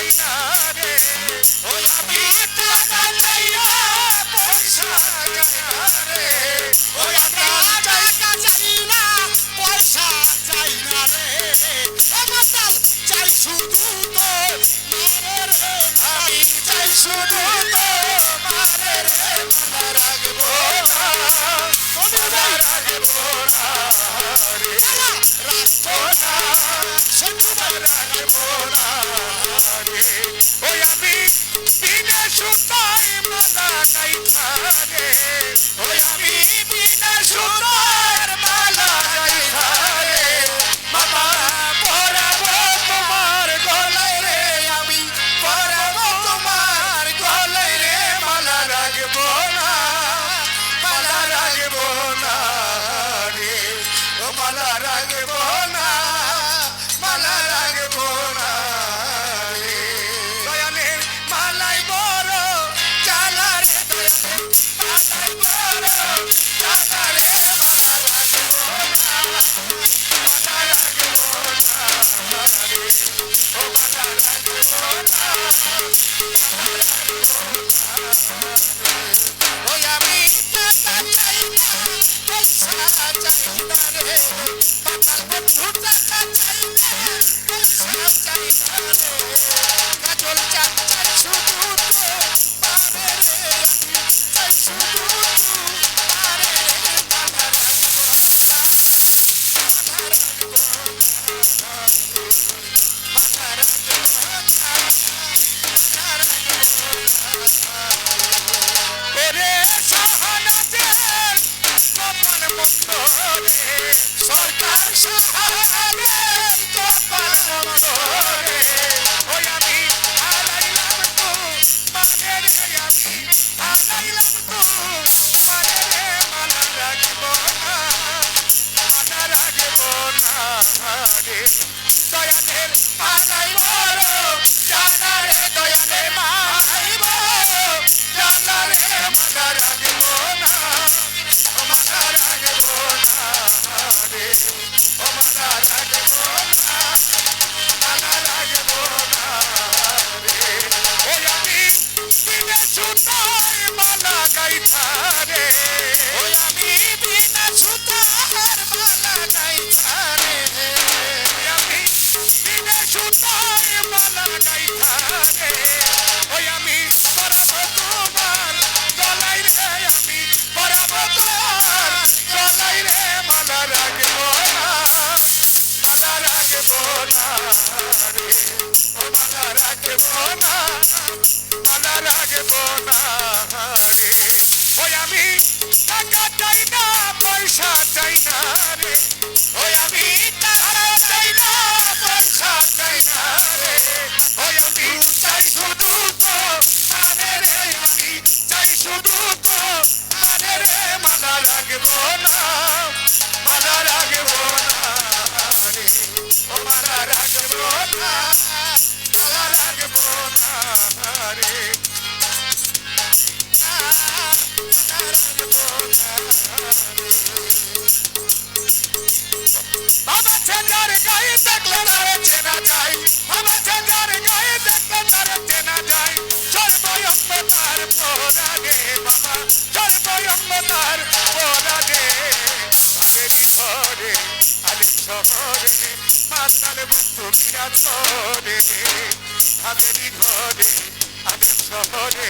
চাই না রে ওই আমি টাকা চাই না পয়সা চাই না রে ওই আমি টাকা চাই না পয়সা চাই না রে মাতাল চাই শুধু তো মারে রে আমি চাই শুধু তো মারে রে মালা রাখবো না মালা রাখবো না রে রাখবো না শুধু মালা রাখবো না রে ওই আমি বিনা সুতায় মালা গাইথা রে ওই আমি বিনা সুতার মালা গাইথা রে মামা পরাবো তোমার গলায় রে আমি পরাবো তোমার গলায় রে মালা রাখবো না মালা রাখবো না রে ও মালা রাখবো না মালা রাখবো না রে দয়ালের মালাই বড় জ্বালা রে দয়ালের মালাই বড় জ্বালা রে মালা রাখবো না মালা রাখবো না রে ও মালা রাখবো না ওই আমি টাকা চাই না পয়সা চাই না রে মাতাল বন্ধু টাকা চাই না পয়সা চাই না রে কাজল চাই শুধু তো পারে রে আমি চাই শুধু তো পারে রে মালা রাখবো না মালা রাখবো না মালা রাখবো না মালা রাখবো না ওরে শাহানাদের কপাল মন্দ রে সরকার শাহানাদের কপাল মন্দ রে ওই আমি হারাইলাম তো মানে রে আমি হারাইলাম তো মানে রে মালা রাখবো না মালা রাখবো না রে দয়ালের মালাই বড় জানা রে দয়ালের মালাই বড় জানা রে মালা রাখবো না মালা রাখবো না রে ও মালা রাখবো না মালা রাখবো না রে ওই আমি বিনা সুতায় মালা গাইথা রে ওই আমি বিনা সুতার মালা গাইথা রে ওই আমি বিনা সুতায় মালা গাইথা রে ওই আমি পরাবো তোমার গলায় রে আমি পরাবো তোমার গলায় রে মালা রাখবো না মালা রাখবো না রে ও মালা রাখবো না মালা রাখবো না রে ওই আমি টাকা চাই না পয়সা চাই না রে ওই আমি টাকা চাই না পয়সা চাই না রে ওই আমি চাই শুধু তো মানে রে আমি চাই শুধু তো মানে রে মালা রাখবো না মালা রাখবো না রে ও মালা রাখবো না মালা রাখবো না রে বাবা ছেলের গায়ে দেখলে তারে চেনা যায় বাবা ছেলের গায়ে দেখলে তারে চেনা যায় সর্বয়ঙ্গ তার পোড়ানে বাবা সর্বয়ঙ্গ তার পোড়ানে ভাবেরি ঘরে আলে শহরে মাতাল বন্ধু বিরাজ করে ভাবেরি ঘরে আলে শহরে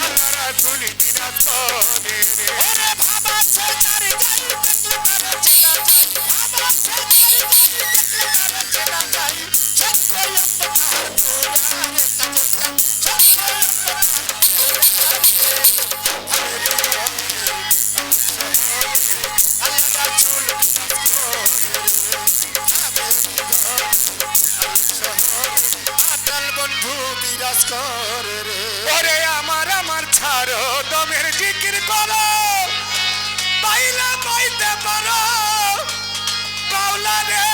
আল্লাহ রাসূল বিরাজ করে রে ওরে বাবা ছেলের গায়ে দেখলে তারে চেনা যায় বাবা ছেলের গায়ে দেখলে তারে চেনা যায় সর্বয়ঙ্গ তার পোড়ানে বন্ধু বিরাজ করে রে ওরে আমার আমার ছাড়ো দমের জিকির করো পাইলে পাইতে পারো পাওলা রে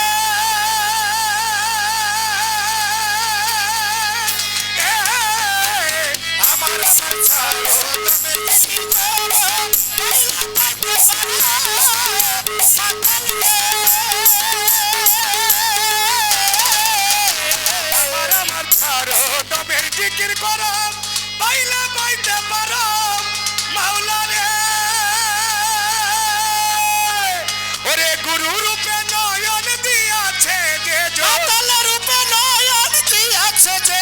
আমার আমার ছাড়ো দমের জিকির করো পাইলে পাইতে পারো আমার আমার ছাড়ো জিকির করো পাইলে পাইতে পারো মাওলা রে ওরে গুরু রূপে নয়ন দিয়াছে যে মাতাল রূপে নয়ন দিয়াছে যে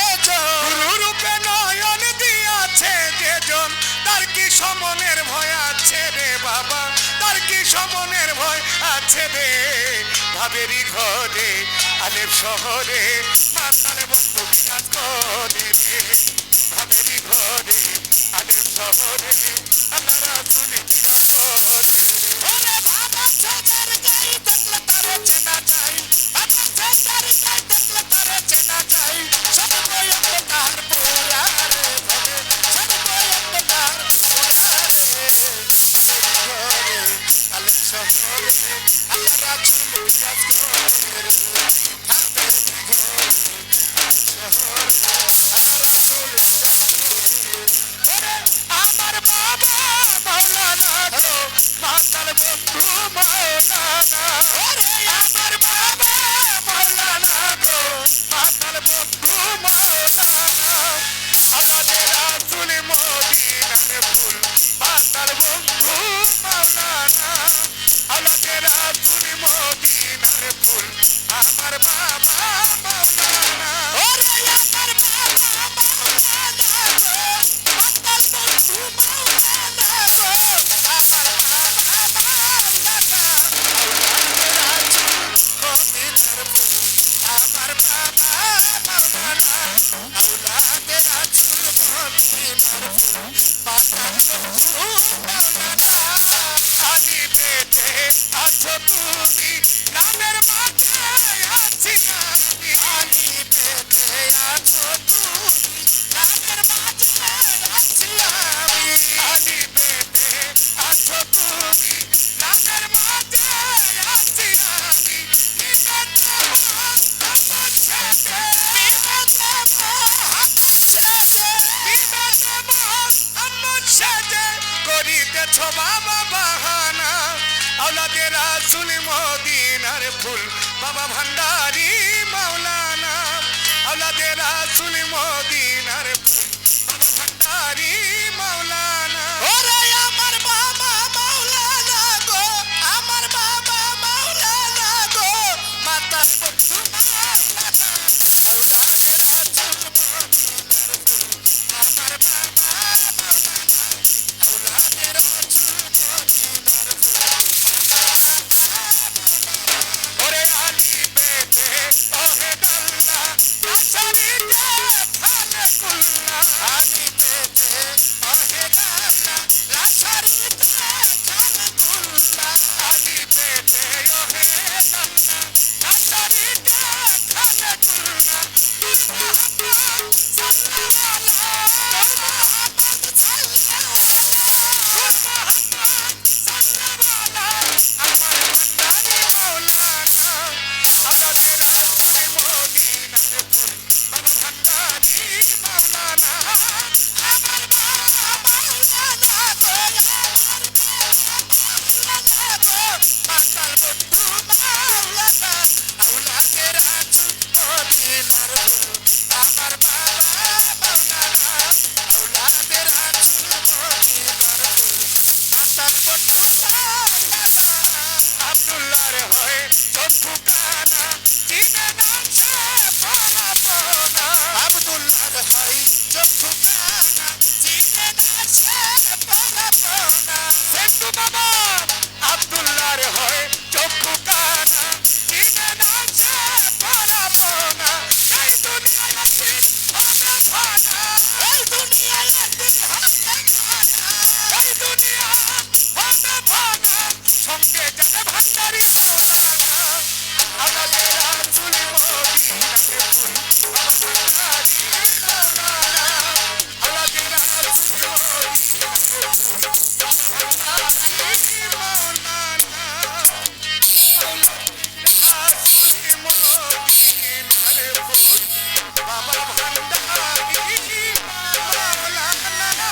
গুরু রূপে নয়ন দিয়াছে যে তার কি সমনের ভয় আছে রে বাবা তার কি সমনের ভয় আছে রে ভাবেরি ঘরে আলেপ শহরে মাতাল বন্ধু বিরাজ করে রে ভাবেরি ঘরে আলেপ শহরে আল্লাহ রাসূল বিরাজ করে ওরে বাবা ছোটার গাই দেখলে তার চেনা যায় বাবা ছোটার গাই দেখলে তার চেনা যায় সর্বয় তার পোরা রে ভাবে সর্বয় তার পোরা রে ঘরে আলেপ শহরে আল্লাহ রাসূল বিরাজ করে আমার বাবা মাওলানা গো মাতাল বন্ধু মাওলানা ওরে আমার বাবা মাওলানা গো মাতাল বন্ধু মাওলানা আওলাদে রাসূল মদিনার ফুল মাতাল বন্ধু মাওলানা আওলাদে রাসূল মদিনার ফুল আমার বাবা মাওলানা ওরে আমার বাবা মাওলানা গো মাতাল বন্ধু মাওলানা গো আমার বাবা মাওলানা আওলাদে রাসূল মদিনার ফুল আমার বাবা মাওলানা আওলাদে রাসূল মদিনার ফুল মাতাল বন্ধু মাওলানা আলী বেটে আছো তুমি গ্রামের মাঝে আছি আমি আলী বেটে আছো তুমি গ্রামের মাঝে আছি আমি আলী বেটে আছো তুমি গ্রামের মাঝে আছি আমি বিপদে আমার সাথে বিপদে আমার সাথে করিতেছ বাবা বাহানা আওলাদে রাসূল মদিনার ফুল বাবা ভান্ডারি মাওলানা আওলাদে রাসূল মদিনার ফুল বাবা ভান্ডারি মাওলানা ওরে আমার বাবা মাওলানা গো আমার বাবা মাওলানা গো মাতাল বন্ধু মাওলানা আওলাদে রাসূল মদিনার ফুল আমার বাবা মাওলানা আওলাদে রাসূল মদিনার ফুল ওরে আলী বেটে ওহে ডাল্লা রাসারিতে ফালে কুল্লা আলী বেটে ওহে ডাল্লা রাসারিতে ফালে কুল্লা আলী বেটে ওহে ডাল্লা রাসারিতে ফালে কুল্লা মুহাম্মদ সাল্লাল্লাহু মুহাম্মদ সাল্লাল্লাহু আমার ভান্ডারি মাওলানা আওলাদে রাসূল মদিনার ফুল বাবা ভান্ডারি মাওলানা আমার বাবা মাওলানা গো আমার বাবা মাওলানা গো মাতাল বন্ধু মাওলানা আওলাদে রাসূল মদিনার ফুল আমার বাবা মাওলানা আওলাদে রাসূল মদিনার ফুল মাতাল বন্ধু মাওলানা আব্দুল্লাহর হয় চক্ষু কানা চিনে না সে পরাপনা আব্দুল্লাহর হয় চক্ষু কানা চিনে না সে পরাপনা সেন্টু বাবা আব্দুল্লাহর হয় চক্ষু কানা চিনে না সে পরাপনা এই দুনিয়ায় একদিন হবে ভানা এই দুনিয়ায় একদিন হবে ভানা এই দুনিয়া হবে ভানা সঙ্গে যাবে ভান্ডারি মাওলানা আওলাদে রাসূল মদিনার ফুল বাবা ভান্ডারি মাওলানা আওলাদে রাসূল মদিনার ফুল বাবা ভান্ডারি মাওলানা আওলাদে রাসূল মদিনার ফুল বাবা ভান্ডারি মাওলানা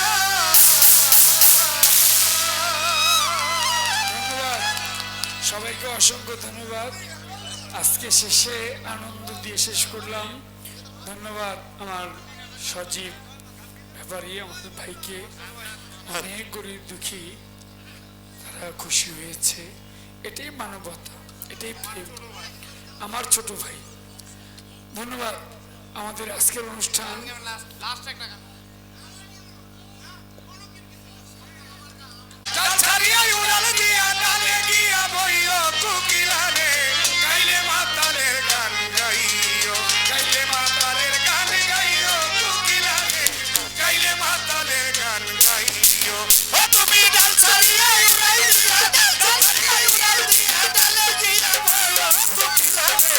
সবাইকে অসংখ্য ধন্যবাদ। আজকে শেষে আনন্দ দিয়ে শেষ করলাম। ধন্যবাদ আমার সজীব ব্যাপারী আমাদের ভাইকে অনেক গরিব দুঃখী তারা খুশি হয়েছে। এটাই মানবতা, এটাই প্রেম। আমার ছোট ভাই, ধন্যবাদ। আমাদের আজকের অনুষ্ঠান ডাল ছাড়িয়া উড়াল দিয়া ডালে গিয়া বইও কুকিলারে গাইলে মাতালের গান গাইও গাইলে মাতালের গান গাইও কুকিলারে গাইলে মাতালের গান গাইও ও তুমি ডাল ছাড়িয়া উড়াল দিয়া ডাল ছাড়িয়া উড়াল দিয়া ডালে গিয়া বইও কুকিলারে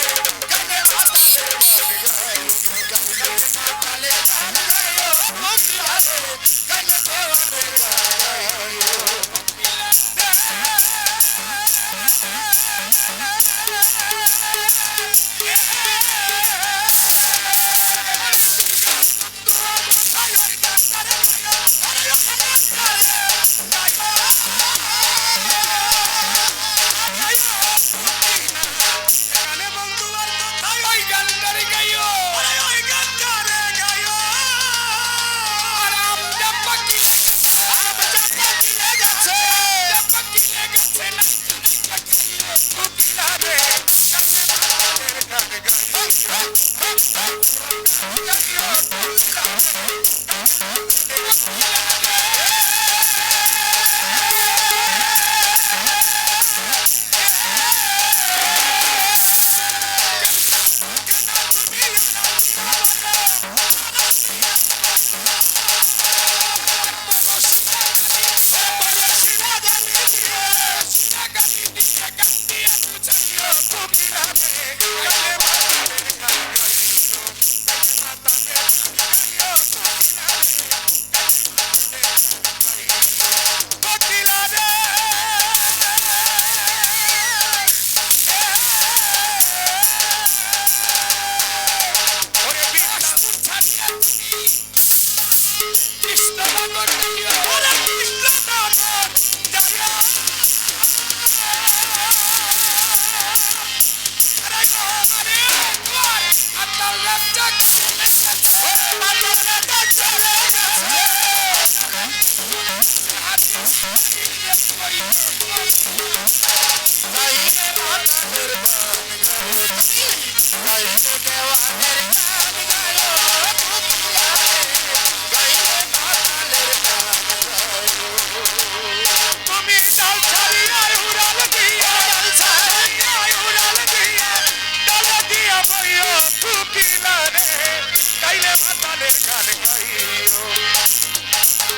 গাইলে মাতালের গান গাইও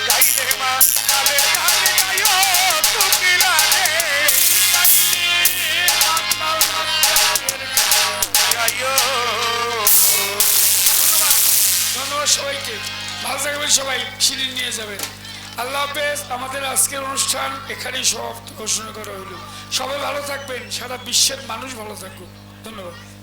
গাইলে মাতালের গান গাইও কুকিলারে গাইলে মাতালের গান গাইও ধন্যবাদ সবাইকে। ভালো থাকবেন সবাই, সিঁড়ি নিয়ে যাবেন। আল্লাহ হাফেজ। আমাদের আজকের অনুষ্ঠান এখানেই সমাপ্ত ঘোষণা করা হলো। সবাই ভালো থাকবেন, সারা বিশ্বের মানুষ ভালো থাকুক। ধন্যবাদ।